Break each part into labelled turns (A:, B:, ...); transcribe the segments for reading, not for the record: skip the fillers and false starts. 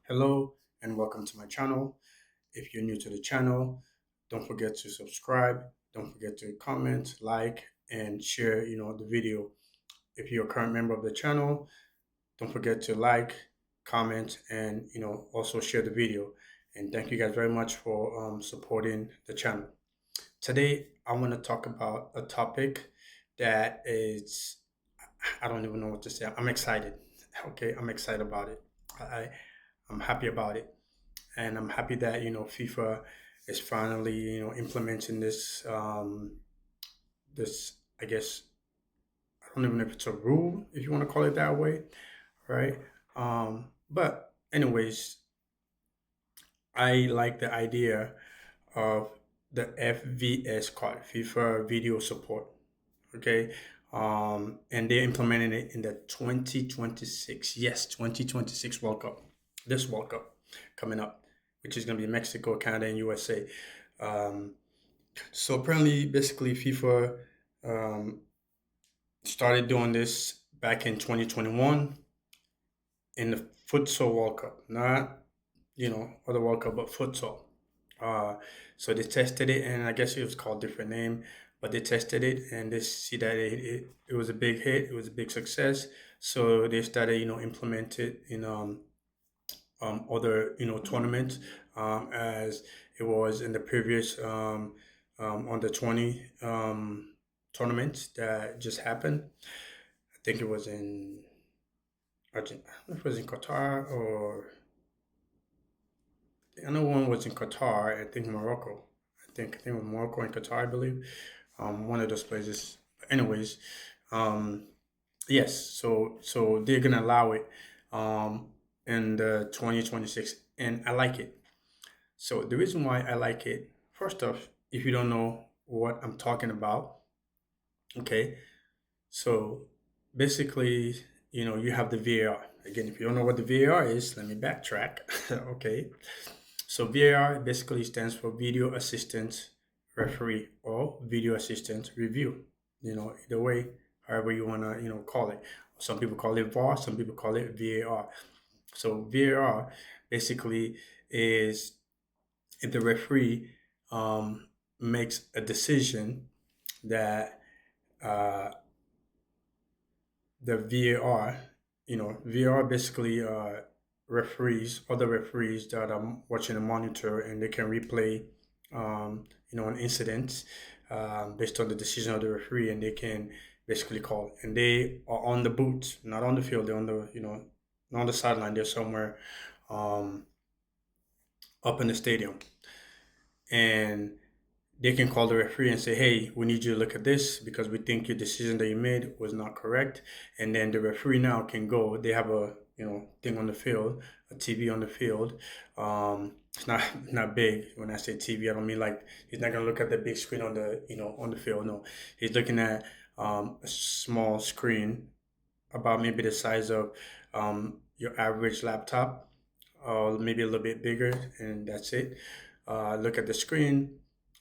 A: Hello and welcome to my channel. If you're new to the channel, don't forget to subscribe. Don't forget to comment, like, and share, the video. If you're a current member of the channel, don't forget to like, comment, and, also share the video. And thank you guys very much for supporting the channel. Today, I want to talk about a topic that is, I don't even know what to say. I'm excited. Okay, I'm excited about it. I, I'm happy about it, and I'm happy that FIFA is finally implementing this. I guess I don't even know if it's a rule, if you want to call it that way, right? But anyways, I like the idea of the FVS card, FIFA Video Support. Okay, and they're implementing it in the 2026, yes, 2026 World Cup. This World Cup coming up, which is going to be Mexico, Canada, and USA. Um, so apparently, basically, FIFA um, started doing this back in 2021 in the futsal World Cup, not other World Cup, but futsal. Uh, so they tested it, and I guess it was called different name, but they tested it, and they see that it was a big hit, it was a big success. So they started, implement it in other, tournaments, as it was in the previous under 20 tournament that just happened. I think it was in Argentina. I don't know if it was in Qatar or I know one was in Qatar. I think Morocco. I think it was Morocco and Qatar, I believe. One of those places. Anyways, um, yes. So they're gonna allow it um, in the 2026, and I like it. So the reason why I like it, first off, if you don't know what I'm talking about, okay. So basically, you have the VAR. Again, if you don't know what the VAR is, let me backtrack. Okay. So VAR basically stands for Video Assistant Referee or Video Assistant Review. Either way, however you wanna, call it. Some people call it VAR, some people call it VAR. So VAR basically is if the referee makes a decision that uh, the VAR, VAR basically referees, other referees that are watching a monitor, and they can replay, an incident based on the decision of the referee, and they can basically call. And they are on the boot, not on the field. They're on the, not on the sideline. They're somewhere um, up in the stadium, and they can call the referee and say, "Hey, we need you to look at this because we think your decision that you made was not correct." And then the referee now can go. They have a thing on the field, a TV on the field. It's not not big. When I say TV, I don't mean like he's not gonna look at the big screen on the on the field. No, he's looking at a small screen about maybe the size of your average laptop, or maybe a little bit bigger, and that's it. Look at the screen,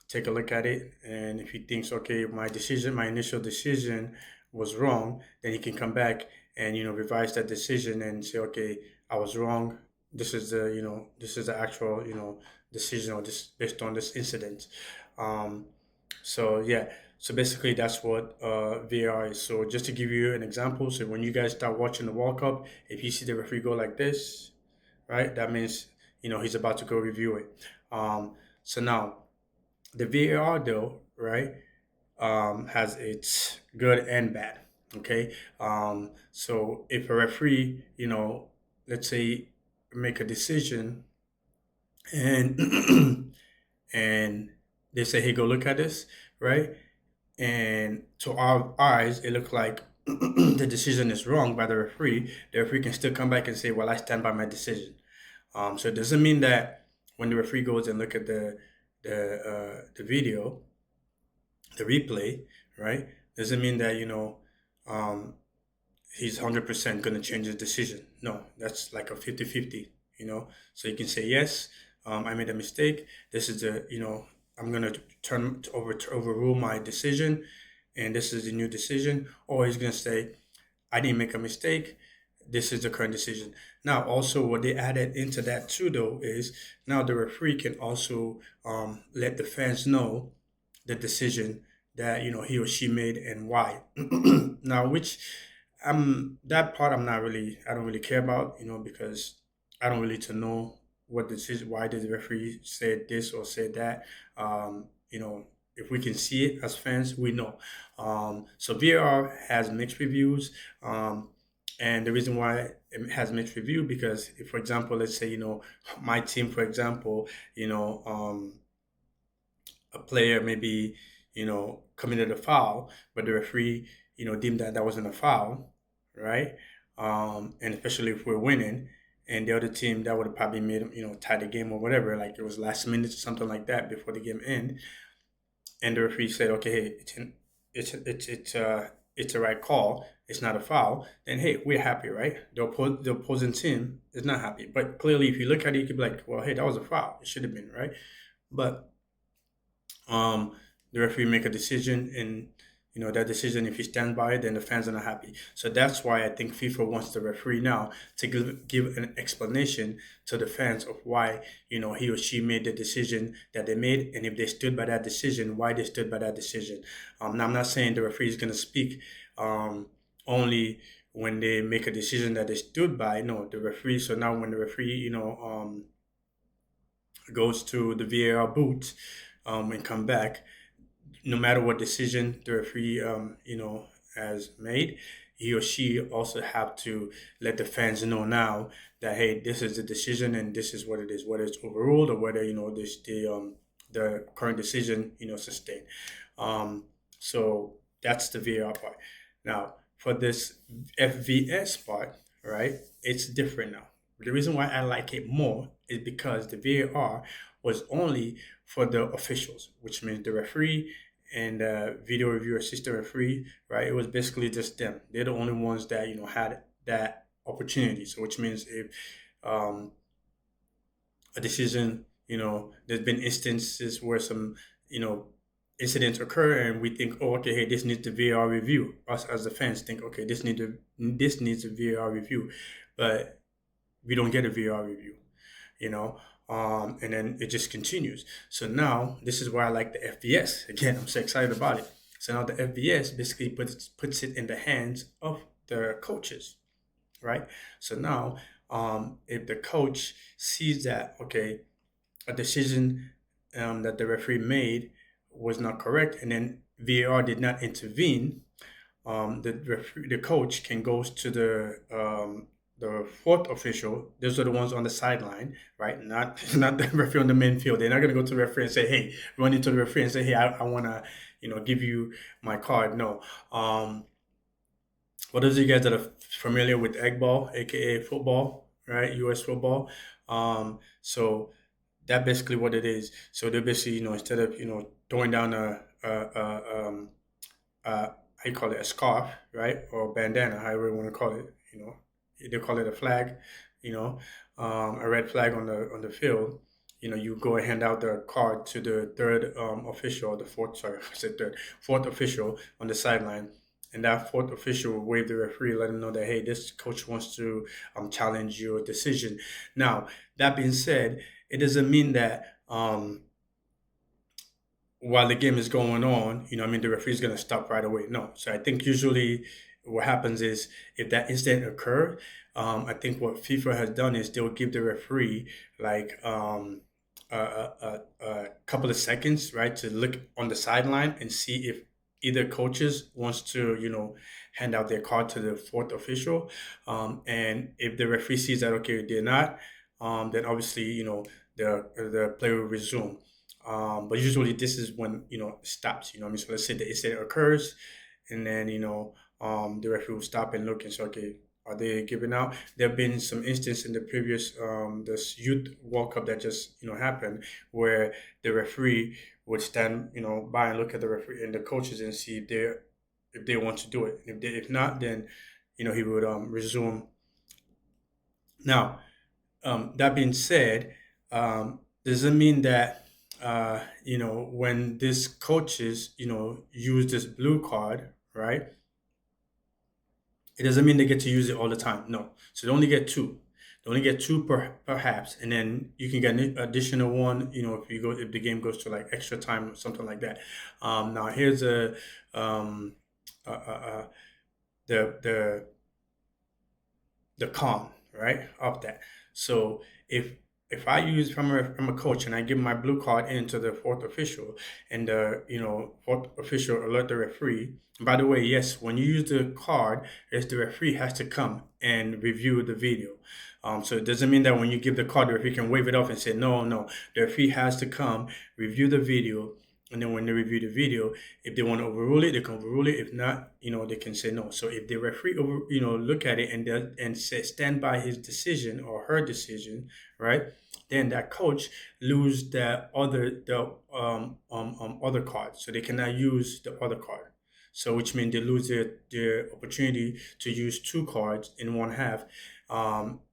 A: take a look at it, and if he thinks, okay, my initial decision was wrong, then he can come back and revise that decision and say, okay, I was wrong. This is the actual decision, or this based on this incident. Um, so yeah, so basically that's what VAR is. So just to give you an example, so when you guys start watching the World Cup, if you see the referee go like this, right, that means he's about to go review it. So now the VAR though, right, has its good and bad. Okay, so if a referee, let's say, make a decision and and they say, "Hey, go look at this," right? And to our eyes, it looked like the decision is wrong by the referee. The referee can still come back and say, "Well, I stand by my decision." So it doesn't mean that when the referee goes and look at the video, the replay, right? Doesn't mean that um, he's 100% going to change his decision. No, that's like a 50-50. So you can say, yes, I made a mistake. This is I'm going to overrule my decision, and this is the new decision. Or he's going to say, I didn't make a mistake. this is the current decision. Now, also what they added into that too, though, is now the referee can also let the fans know the decision that he or she made and why. Now, which that part I don't really care about, because I don't really to know what decision why did the referee say this or say that. If we can see it as fans, we know. So VAR has mixed reviews. And the reason why it has mixed review, because if, for example, let's say, my team, for example, a player maybe, committed a foul, but the referee, deemed that that wasn't a foul, right? And especially if we're winning, and the other team, that would have probably made them, tie the game or whatever, like it was last minute or something like that before the game end, and the referee said, okay, hey, it's a right call. It's not a foul. Then hey, we're happy, right? The opposing team is not happy. But clearly, if you look at it, you could be like, well, hey, that was a foul. It should have been, right? But um, the referee make a decision, and that decision, if he stands by it, then the fans are not happy. So that's why I think FIFA wants the referee now to give an explanation to the fans of why he or she made the decision that they made, and if they stood by that decision, why they stood by that decision. Now I'm not saying the referee is going to speak only when they make a decision that they stood by. No, the referee. So now when the referee goes to the VAR booth and come back, no matter what decision the referee has made, he or she also have to let the fans know now that hey, this is the decision and this is what it is, whether it's overruled or whether this the current decision sustained. So that's the VAR part. Now for this FVS part, right? It's different now. The reason why I like it more is because the VAR was only for the officials, which means the referee and video review assistant referee, right? It was basically just them. They're the only ones that had that opportunity. So, which means if um, a decision, there's been instances where some, you know, incidents occur, and we think, oh, okay, hey, this needs a VAR review. Us as the fans think, okay, this needs a VAR review, but we don't get a VAR review, you know. And then it just continues. So now this is why I like the FBS. Again, I'm so excited about it. So now the FBS basically puts it in the hands of the coaches, right? So now, if the coach sees that, okay, a decision that the referee made was not correct, and then VAR did not intervene, the coach can go to the fourth official. Those are the ones on the sideline, right? Not not the referee on the main field. They're not going to go to the referee and say, "Hey," run into the referee and say, "Hey, I want to, give you my card." No. For those of you guys that are familiar with egg ball, aka football, right? U.S. football. So that basically what it is. So they're basically, instead of throwing down how you call it, a scarf, right, or bandana, however you want to call it. They call it a flag. You know, a red flag on the field. You go and hand out the card to the third official, the fourth. Sorry, I said third, fourth official on the sideline, and that fourth official will wave the referee, let him know that hey, this coach wants to challenge your decision. Now, that being said, it doesn't mean that while the game is going on, the referee's going to stop right away. No. So I think usually what happens is if that incident occurred, I think what FIFA has done is they'll give the referee like a couple of seconds, right, to look on the sideline and see if either coaches wants to, hand out their card to the fourth official. And if the referee sees that, okay, they're not, then obviously, the play will resume. But usually this is when it stops. You know what I mean? So let's say the incident occurs, and then the referee will stop and look and say, okay, are they giving out? There have been some instances in the previous this youth World Cup that just happened where the referee would stand by and look at the referee and the coaches and see if they want to do it. If not, then he would resume. Now, that being said, doesn't mean that when these coaches use this blue card, right? It doesn't mean they get to use it all the time. No. So they only get two. They only get two perhaps, and then you can get an additional one. If the game goes to like extra time or something like that. Now here's um, uh, uh, uh, the the con, right, of that. So if I use if I'm a coach and I give my blue card into the fourth official, and the fourth official alert the referee. By the way, yes, when you use the card, is the referee has to come and review the video. So it doesn't mean that when you give the card, the referee can wave it off and say no, no. The referee has to come review the video, and then when they review the video, if they want to overrule it, they can overrule it. If not, they can say no. So if the referee look at it and say stand by his decision or her decision, right? Then that coach lose the other card, so they cannot use the other card. So which means they lose their opportunity to use two cards in one half,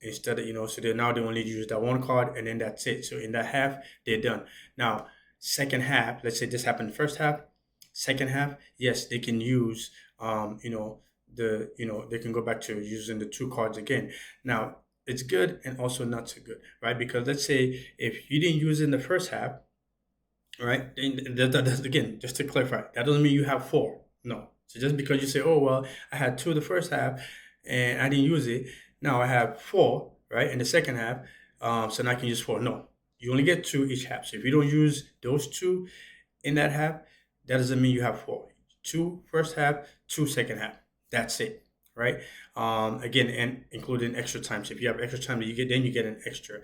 A: instead of so they only use that one card, and then that's it. So in that half they're done. Now second half, let's say this happened first half, second half, yes, they can use they can go back to using the two cards again. Now it's good and also not so good, right? Because let's say if you didn't use it in the first half, right? And that's again, just to clarify, that doesn't mean you have four. No. So just because you say, oh well, I had two the first half and I didn't use it, now I have four, right, in the second half. So now I can use four. No, you only get two each half. So if you don't use those two in that half, that doesn't mean you have four. Two first half, two second half. That's it, right? Again, and including extra time. So if you have extra time that you get an extra.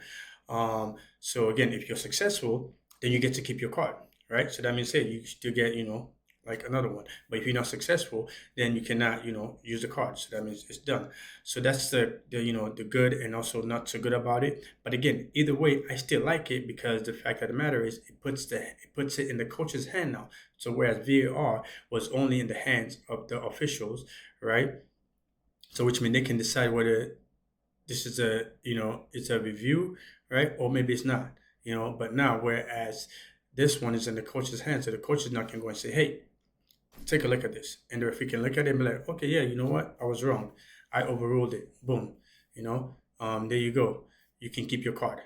A: So again, if you're successful, then you get to keep your card, right? So that means, say, you still get, like another one. But if you're not successful, then you cannot, use the card. So that means it's done. So that's the good and also not so good about it. But again, either way, I still like it, because the fact of the matter is it puts it in the coach's hand now. So whereas VAR was only in the hands of the officials, right? So which means they can decide whether this is it's a review, right? Or maybe it's not, but now, whereas this one is in the coach's hands, so the coach is not going to go and say, hey, take a look at this. And the referee can look at it and be like, okay, yeah, you know what? I was wrong. I overruled it. Boom. There you go. You can keep your card.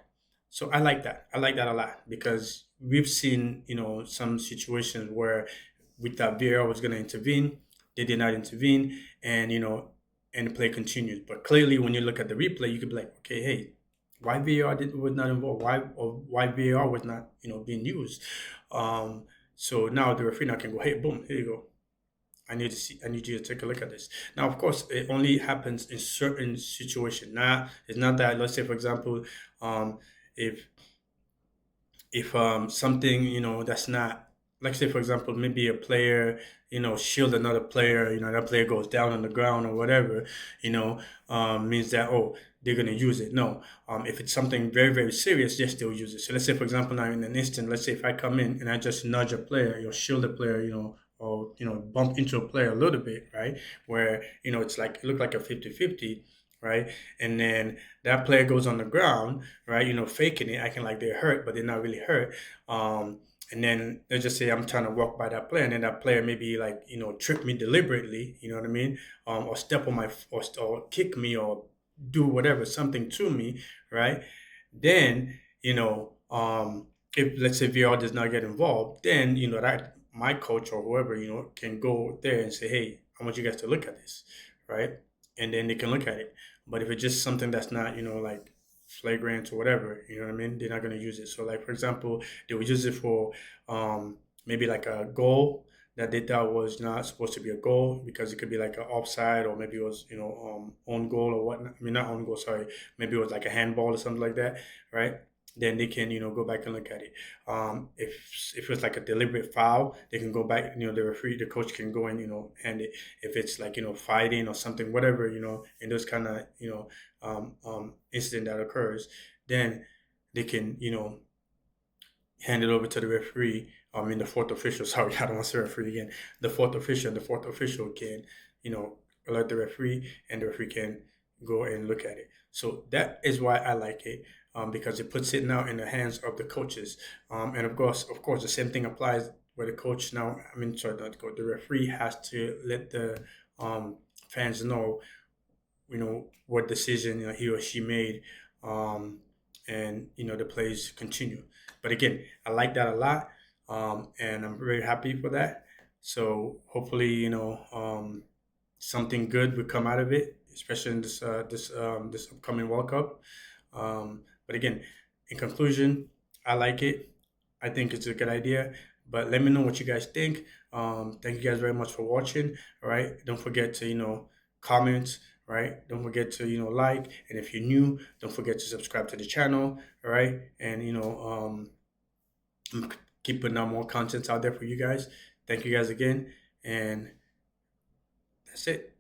A: So I like that. I like that a lot, because we've seen, some situations where we thought VAR was going to intervene. They did not intervene, and, and the play continues. But clearly, when you look at the replay, you could be like, okay, hey, why was not involved? Why VAR was not, being used? So now the referee now can go, hey, boom, here you go. I need you to take a look at this. Now, of course, it only happens in certain situations. Now, it's not that. Let's say, for example, if something, that's not, like, say, for example, maybe a player, shield another player, that player goes down on the ground or whatever, means that, oh, they're going to use it. No. If it's something very, very serious, yes, they'll use it. So let's say, for example, now in an instant, let's say if I come in and I just nudge a player, shield a player, or bump into a player a little bit, right, where it's like, it looked like a 50-50, right, and then that player goes on the ground, right, faking it, acting like they're hurt, but they're not really hurt. And then let's just say I'm trying to walk by that player, and then that player maybe, like, trip me deliberately, you know what I mean, or step on my, or kick me, or do whatever, something to me, right? Then, if, let's say, VR does not get involved, then that my coach or whoever, can go there and say, hey, I want you guys to look at this, right? And then they can look at it. But if it's just something that's not, like flagrant or whatever, you know what I mean, they're not going to use it. So, like, for example, they would use it for maybe like a goal that they thought was not supposed to be a goal, because it could be like an offside, or maybe it was, own goal or whatnot. I mean, not own goal, sorry. Maybe it was like a handball or something like that, right? Then they can, go back and look at it. If it's like a deliberate foul, they can go back. The referee, the coach can go and, hand it. If it's like, fighting or something, whatever, in those kind of, incident that occurs, then they can, hand it over to the referee. I mean, the fourth official. Sorry, I don't want to say referee again. The fourth official. And the fourth official can, alert the referee, and the referee can go and look at it. So that is why I like it, because it puts it now in the hands of the coaches. And of course, the same thing applies where the coach now. I mean, sorry, not the coach. The referee has to let the fans know what decision he or she made, um, and the plays continue. But again, I like that a lot, and I'm very happy for that. So hopefully, something good would come out of it, especially in this upcoming World Cup. But again, in conclusion, I like it. I think it's a good idea. But let me know what you guys think. Thank you guys very much for watching. All right. Don't forget to comment. Right. Don't forget to like. And if you're new, don't forget to subscribe to the channel. All right. And keep putting out more content out there for you guys. Thank you guys again. And that's it.